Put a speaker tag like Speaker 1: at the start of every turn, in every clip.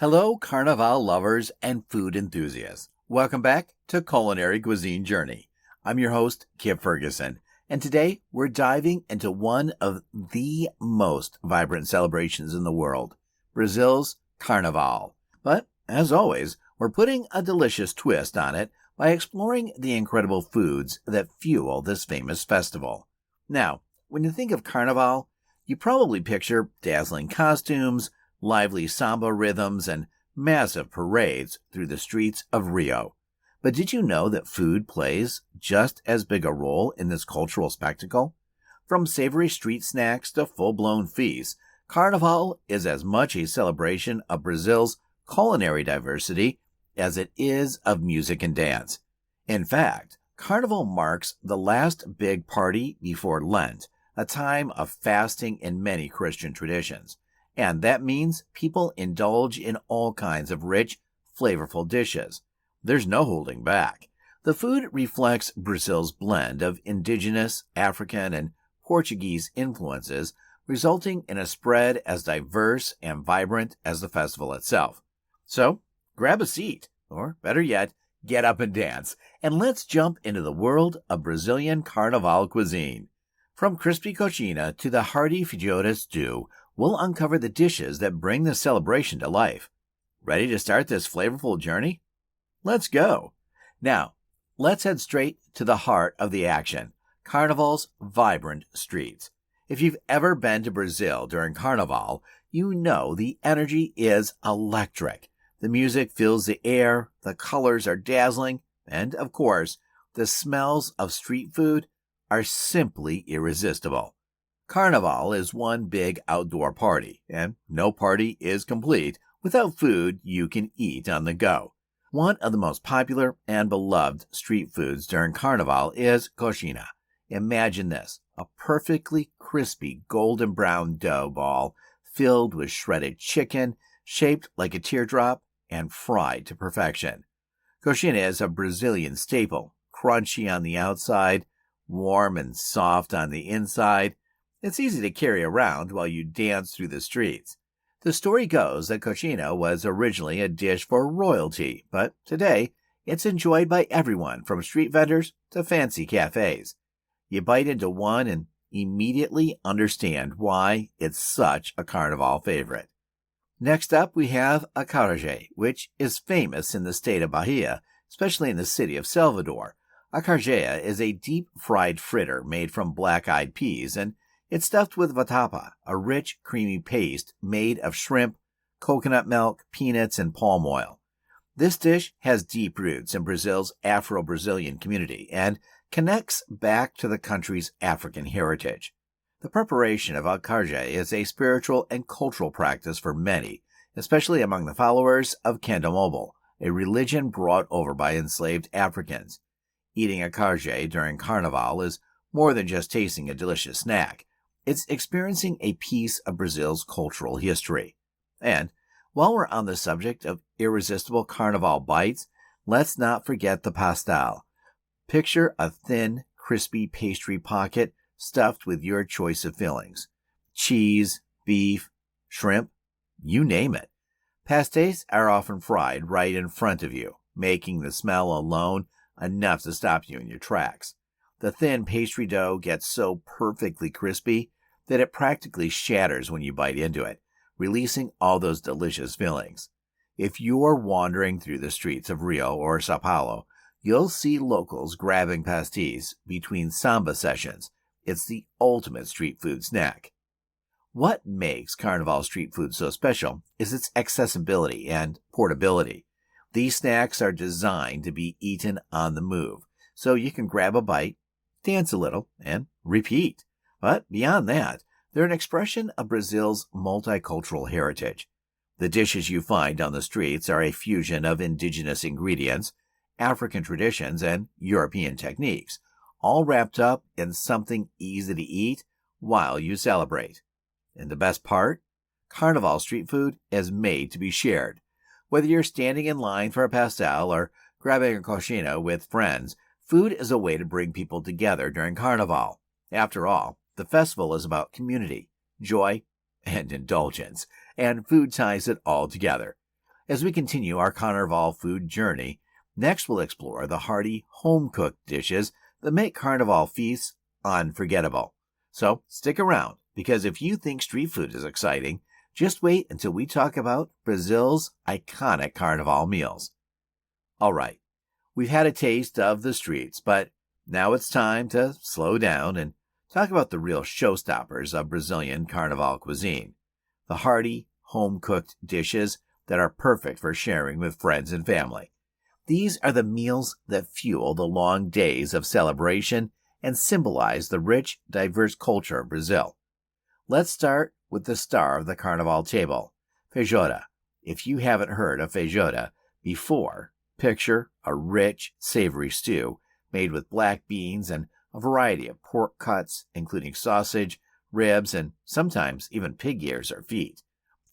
Speaker 1: Hello, Carnival lovers and food enthusiasts. Welcome back to Culinary Cuisine Journey. I'm your host, Kip Ferguson, and today we're diving into one of the most vibrant celebrations in the world, Brazil's Carnival. But, as always, we're putting a delicious twist on it by exploring the incredible foods that fuel this famous festival. Now, when you think of Carnival, you probably picture dazzling costumes, lively samba rhythms, and massive parades through the streets of Rio. But did you know that food plays just as big a role in this cultural spectacle? From savory street snacks to full-blown feasts, Carnival is as much a celebration of Brazil's culinary diversity as it is of music and dance. In fact, Carnival marks the last big party before Lent, a time of fasting in many Christian traditions. And that means people indulge in all kinds of rich, flavorful dishes. There's no holding back. The food reflects Brazil's blend of indigenous, African, and Portuguese influences, resulting in a spread as diverse and vibrant as the festival itself. So, grab a seat, or better yet, get up and dance, and let's jump into the world of Brazilian Carnival cuisine. From crispy coxinha to the hearty feijoada stew, we'll uncover the dishes that bring the celebration to life. Ready to start this flavorful journey? Let's go! Now, let's head straight to the heart of the action, Carnival's vibrant streets. If you've ever been to Brazil during Carnival, you know the energy is electric. The music fills the air, the colors are dazzling, and, of course, the smells of street food are simply irresistible. Carnival is one big outdoor party, and no party is complete without food you can eat on the go. One of the most popular and beloved street foods during Carnival is coxinha. Imagine this, a perfectly crispy golden brown dough ball filled with shredded chicken, shaped like a teardrop, and fried to perfection. Coxinha is a Brazilian staple, crunchy on the outside, warm and soft on the inside. It's easy to carry around while you dance through the streets. The story goes that coxinha was originally a dish for royalty, but today it's enjoyed by everyone from street vendors to fancy cafes. You bite into one and immediately understand why it's such a Carnival favorite. Next up, we have acarajé, which is famous in the state of Bahia, especially in the city of Salvador. Acarajé is a deep-fried fritter made from black-eyed peas, and it's stuffed with vatapa, a rich, creamy paste made of shrimp, coconut milk, peanuts, and palm oil. This dish has deep roots in Brazil's Afro-Brazilian community and connects back to the country's African heritage. The preparation of acarajé is a spiritual and cultural practice for many, especially among the followers of Candomblé, a religion brought over by enslaved Africans. Eating acarajé during Carnival is more than just tasting a delicious snack. It's experiencing a piece of Brazil's cultural history. And while we're on the subject of irresistible Carnival bites, let's not forget the pastel. Picture a thin, crispy pastry pocket stuffed with your choice of fillings. Cheese, beef, shrimp, you name it. Pastéis are often fried right in front of you, making the smell alone enough to stop you in your tracks. The thin pastry dough gets so perfectly crispy that it practically shatters when you bite into it, releasing all those delicious fillings. If you're wandering through the streets of Rio or Sao Paulo, you'll see locals grabbing pastéis between samba sessions. It's the ultimate street food snack. What makes Carnival street food so special is its accessibility and portability. These snacks are designed to be eaten on the move, so you can grab a bite, dance a little, and repeat. But beyond that, they're an expression of Brazil's multicultural heritage. The dishes you find on the streets are a fusion of indigenous ingredients, African traditions, and European techniques, all wrapped up in something easy to eat while you celebrate. And the best part? Carnival street food is made to be shared. Whether you're standing in line for a pastel or grabbing a coxinha with friends, food is a way to bring people together during Carnival. After all, the festival is about community, joy, and indulgence, and food ties it all together. As we continue our Carnival food journey, next we'll explore the hearty, home-cooked dishes that make Carnival feasts unforgettable. So stick around, because if you think street food is exciting, just wait until we talk about Brazil's iconic Carnival meals. All right, we've had a taste of the streets, but now it's time to slow down and talk about the real showstoppers of Brazilian Carnival cuisine, the hearty, home-cooked dishes that are perfect for sharing with friends and family. These are the meals that fuel the long days of celebration and symbolize the rich, diverse culture of Brazil. Let's start with the star of the Carnival table, feijoada. If you haven't heard of feijoada before, picture a rich, savory stew made with black beans and a variety of pork cuts, including sausage, ribs, and sometimes even pig ears or feet.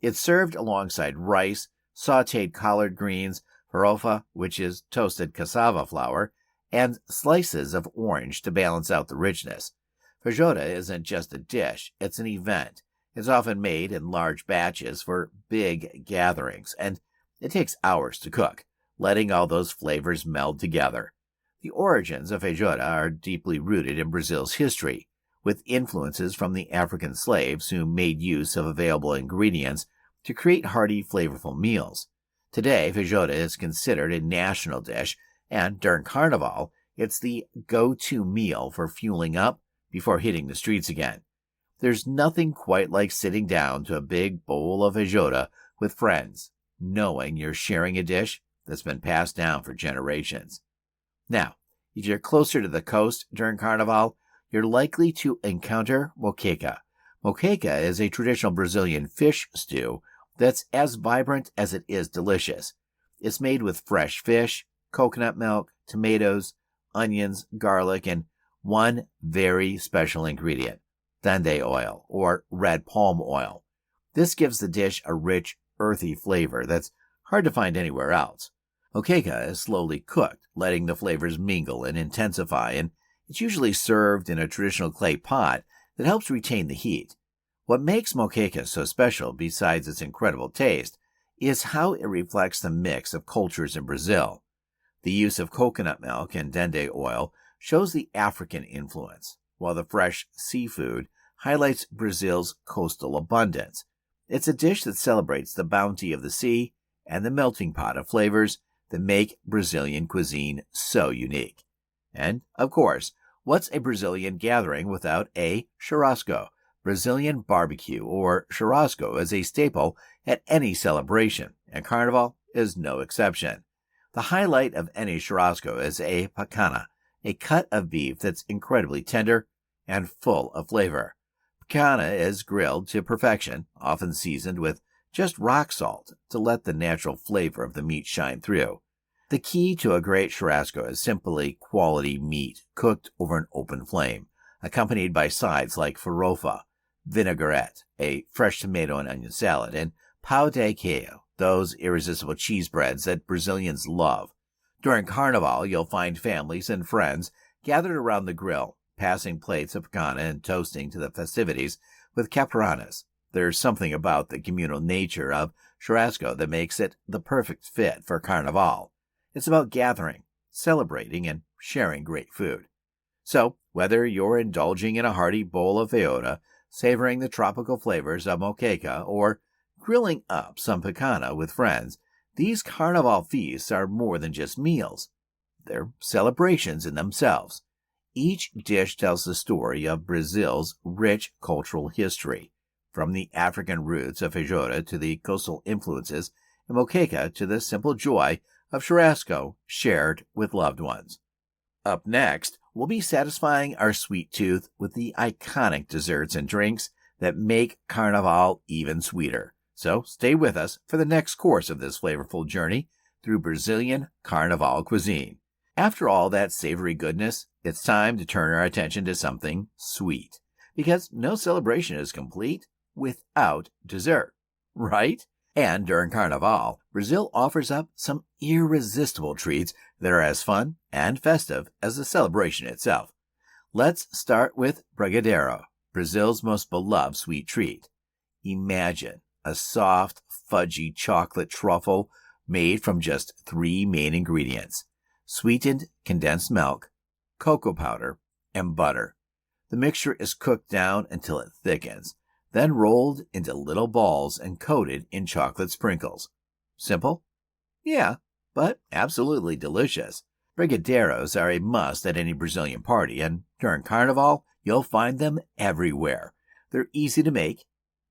Speaker 1: It's served alongside rice, sautéed collard greens, farofa, which is toasted cassava flour, and slices of orange to balance out the richness. Feijoada isn't just a dish, it's an event. It's often made in large batches for big gatherings, and it takes hours to cook, letting all those flavors meld together. The origins of feijoada are deeply rooted in Brazil's history, with influences from the African slaves who made use of available ingredients to create hearty, flavorful meals. Today, feijoada is considered a national dish, and during Carnival, it's the go-to meal for fueling up before hitting the streets again. There's nothing quite like sitting down to a big bowl of feijoada with friends, knowing you're sharing a dish that's been passed down for generations. Now, if you're closer to the coast during Carnival, you're likely to encounter moqueca. Moqueca is a traditional Brazilian fish stew that's as vibrant as it is delicious. It's made with fresh fish, coconut milk, tomatoes, onions, garlic, and one very special ingredient, dende oil, or red palm oil. This gives the dish a rich, earthy flavor that's hard to find anywhere else. Moqueca is slowly cooked, letting the flavors mingle and intensify, and it's usually served in a traditional clay pot that helps retain the heat. What makes moqueca so special, besides its incredible taste, is how it reflects the mix of cultures in Brazil. The use of coconut milk and dende oil shows the African influence, while the fresh seafood highlights Brazil's coastal abundance. It's a dish that celebrates the bounty of the sea and the melting pot of flavors that make Brazilian cuisine so unique. And, of course, what's a Brazilian gathering without a churrasco? Brazilian barbecue, or churrasco, is a staple at any celebration, and Carnival is no exception. The highlight of any churrasco is a picanha, a cut of beef that's incredibly tender and full of flavor. Picanha is grilled to perfection, often seasoned with just rock salt to let the natural flavor of the meat shine through. The key to a great churrasco is simply quality meat cooked over an open flame, accompanied by sides like farofa, vinaigrette, a fresh tomato and onion salad, and pão de queijo, those irresistible cheese breads that Brazilians love. During Carnival, you'll find families and friends gathered around the grill, passing plates of picanha and toasting to the festivities with caipirinhas. There's something about the communal nature of churrasco that makes it the perfect fit for Carnival. It's about gathering, celebrating, and sharing great food. So, whether you're indulging in a hearty bowl of feijoada, savoring the tropical flavors of moqueca, or grilling up some picanha with friends, these Carnival feasts are more than just meals. They're celebrations in themselves. Each dish tells the story of Brazil's rich cultural history, from the African roots of feijoada to the coastal influences in moqueca to the simple joy of churrasco shared with loved ones. Up next, we'll be satisfying our sweet tooth with the iconic desserts and drinks that make Carnival even sweeter. So stay with us for the next course of this flavorful journey through Brazilian Carnival cuisine. After all that savory goodness, it's time to turn our attention to something sweet, because no celebration is complete without dessert, right? And during Carnival, Brazil offers up some irresistible treats that are as fun and festive as the celebration itself. Let's start with brigadeiro, Brazil's most beloved sweet treat. Imagine a soft, fudgy chocolate truffle made from just three main ingredients: sweetened condensed milk, cocoa powder, and butter. The mixture is cooked down until it thickens, then rolled into little balls and coated in chocolate sprinkles. Simple? Yeah, but absolutely delicious. Brigadeiros are a must at any Brazilian party, and during Carnival, you'll find them everywhere. They're easy to make,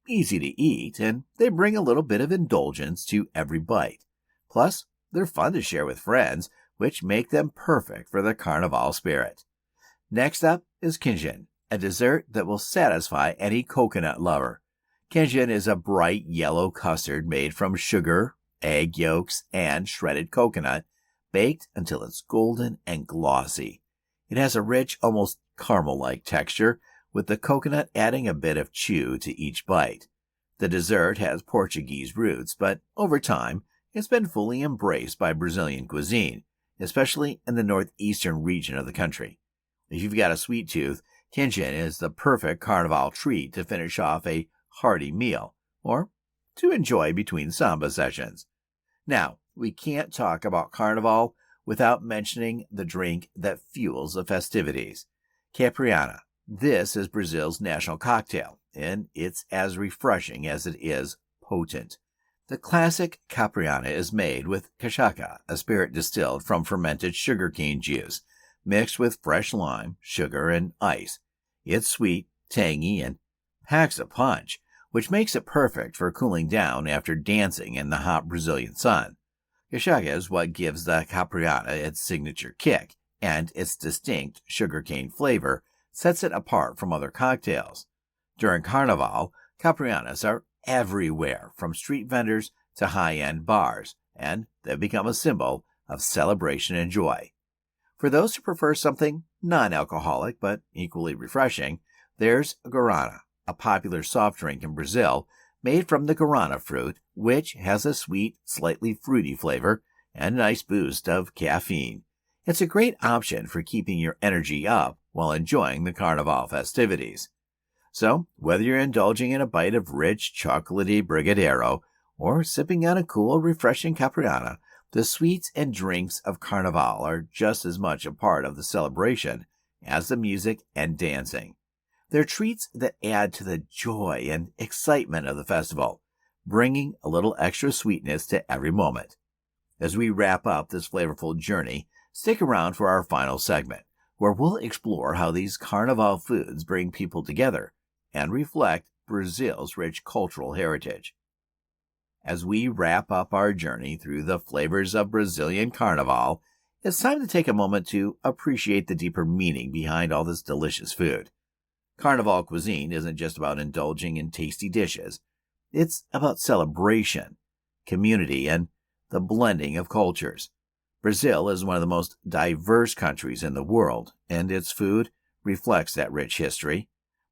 Speaker 1: easy to eat, and they bring a little bit of indulgence to every bite. Plus, they're fun to share with friends, which make them perfect for the Carnival spirit. Next up is Cuisine, a dessert that will satisfy any coconut lover. Cuisine is a bright yellow custard made from sugar, egg yolks, and shredded coconut, baked until it's golden and glossy. It has a rich, almost caramel-like texture, with the coconut adding a bit of chew to each bite. The dessert has Portuguese roots, but over time, it's been fully embraced by Brazilian cuisine, especially in the northeastern region of the country. If you've got a sweet tooth, Cuisine is the perfect Carnival treat to finish off a hearty meal, or to enjoy between samba sessions. Now, we can't talk about Carnival without mentioning the drink that fuels the festivities: Caipirinha. This is Brazil's national cocktail, and it's as refreshing as it is potent. The classic caipirinha is made with cachaça, a spirit distilled from fermented sugarcane juice, mixed with fresh lime, sugar, and ice. It's sweet, tangy, and packs a punch, which makes it perfect for cooling down after dancing in the hot Brazilian sun. Cachaça is what gives the caipirinha its signature kick, and its distinct sugarcane flavor sets it apart from other cocktails. During Carnival, caipirinhas are everywhere, from street vendors to high-end bars, and they've become a symbol of celebration and joy. For those who prefer something non-alcoholic but equally refreshing, there's guarana, a popular soft drink in Brazil made from the guarana fruit, which has a sweet, slightly fruity flavor and a nice boost of caffeine. It's a great option for keeping your energy up while enjoying the Carnival festivities. So, whether you're indulging in a bite of rich, chocolatey brigadeiro or sipping on a cool, refreshing caipirinha, the sweets and drinks of Carnival are just as much a part of the celebration as the music and dancing. They're treats that add to the joy and excitement of the festival, bringing a little extra sweetness to every moment. As we wrap up this flavorful journey, stick around for our final segment, where we'll explore how these Carnival foods bring people together and reflect Brazil's rich cultural heritage. As we wrap up our journey through the flavors of Brazilian Carnival, it's time to take a moment to appreciate the deeper meaning behind all this delicious food. Carnival cuisine isn't just about indulging in tasty dishes. It's about celebration, community, and the blending of cultures. Brazil is one of the most diverse countries in the world, and its food reflects that rich history.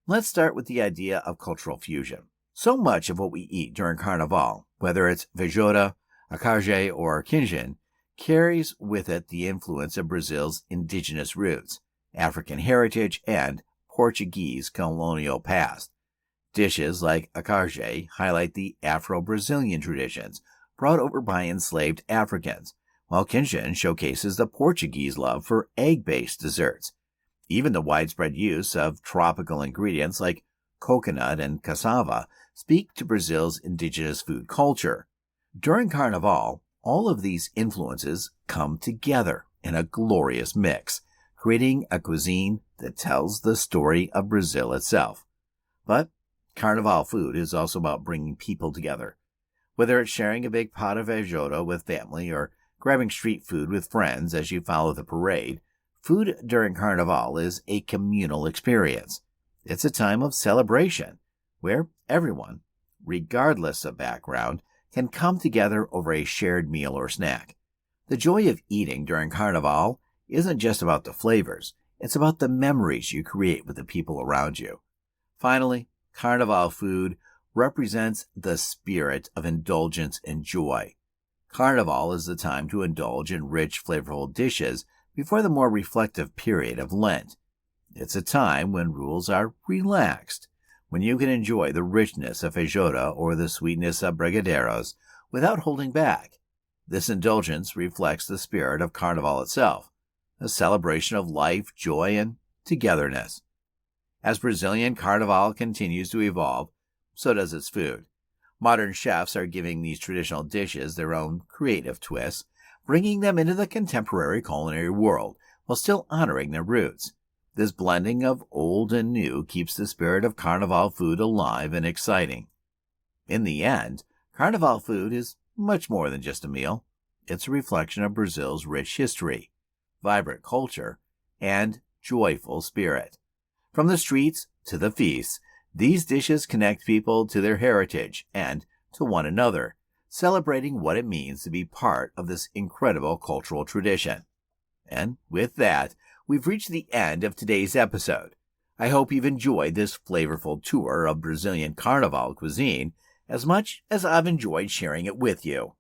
Speaker 1: Let's start with the idea of cultural fusion. So much of what we eat during Carnival, whether it's feijoada, acarajé, or quinzin, carries with it the influence of Brazil's indigenous roots, African heritage, and Portuguese colonial past. Dishes like acarajé highlight the Afro-Brazilian traditions brought over by enslaved Africans, while quinzin showcases the Portuguese love for egg-based desserts. Even the widespread use of tropical ingredients like coconut and cassava speak to Brazil's indigenous food culture. During Carnival, all of these influences come together in a glorious mix, creating a cuisine that tells the story of Brazil itself. But Carnival food is also about bringing people together. Whether it's sharing a big pot of feijoada with family or grabbing street food with friends as you follow the parade, food during Carnival is a communal experience. It's a time of celebration where everyone, regardless of background, can come together over a shared meal or snack. The joy of eating during Carnival isn't just about the flavors, it's about the memories you create with the people around you. Finally, Carnival food represents the spirit of indulgence and joy. Carnival is the time to indulge in rich, flavorful dishes before the more reflective period of Lent. It's a time when rules are relaxed, when you can enjoy the richness of feijoada or the sweetness of brigadeiros without holding back. This indulgence reflects the spirit of Carnival itself, a celebration of life, joy, and togetherness. As Brazilian Carnival continues to evolve, so does its food. Modern chefs are giving these traditional dishes their own creative twists, bringing them into the contemporary culinary world while still honoring their roots. This blending of old and new keeps the spirit of Carnival food alive and exciting. In the end, Carnival food is much more than just a meal. It's a reflection of Brazil's rich history, vibrant culture, and joyful spirit. From the streets to the feasts, these dishes connect people to their heritage and to one another, celebrating what it means to be part of this incredible cultural tradition. And with that, we've reached the end of today's episode. I hope you've enjoyed this flavorful tour of Brazilian Carnival cuisine as much as I've enjoyed sharing it with you.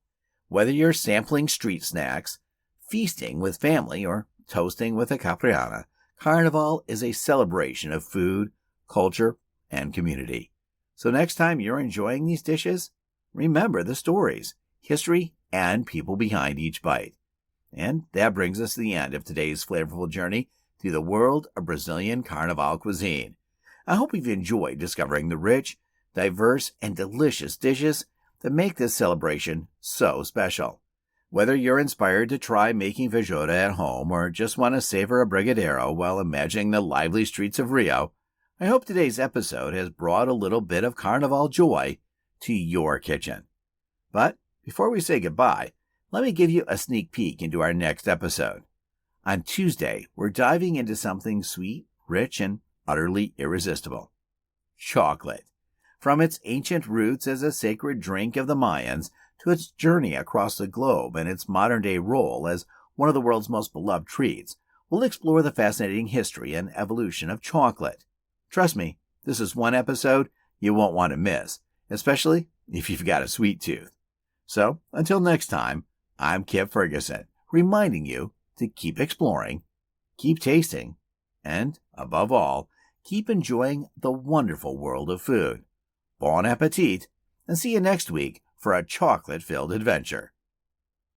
Speaker 1: Whether you're sampling street snacks, feasting with family, or toasting with a capriana, Carnival is a celebration of food, culture, and community. So next time you're enjoying these dishes, remember the stories, history, and people behind each bite. And that brings us to the end of today's flavorful journey through the world of Brazilian Carnival cuisine. I hope you've enjoyed discovering the rich, diverse, and delicious dishes that make this celebration so special. Whether you're inspired to try making feijoada at home or just want to savor a brigadeiro while imagining the lively streets of Rio, I hope today's episode has brought a little bit of Carnival joy to your kitchen. But before we say goodbye, let me give you a sneak peek into our next episode. On Tuesday, we're diving into something sweet, rich, and utterly irresistible: chocolate. From its ancient roots as a sacred drink of the Mayans to its journey across the globe and its modern-day role as one of the world's most beloved treats, we'll explore the fascinating history and evolution of chocolate. Trust me, this is one episode you won't want to miss, especially if you've got a sweet tooth. So, until next time, I'm Kip Ferguson, reminding you to keep exploring, keep tasting, and, above all, keep enjoying the wonderful world of food. Bon appetit, and see you next week for a chocolate-filled adventure.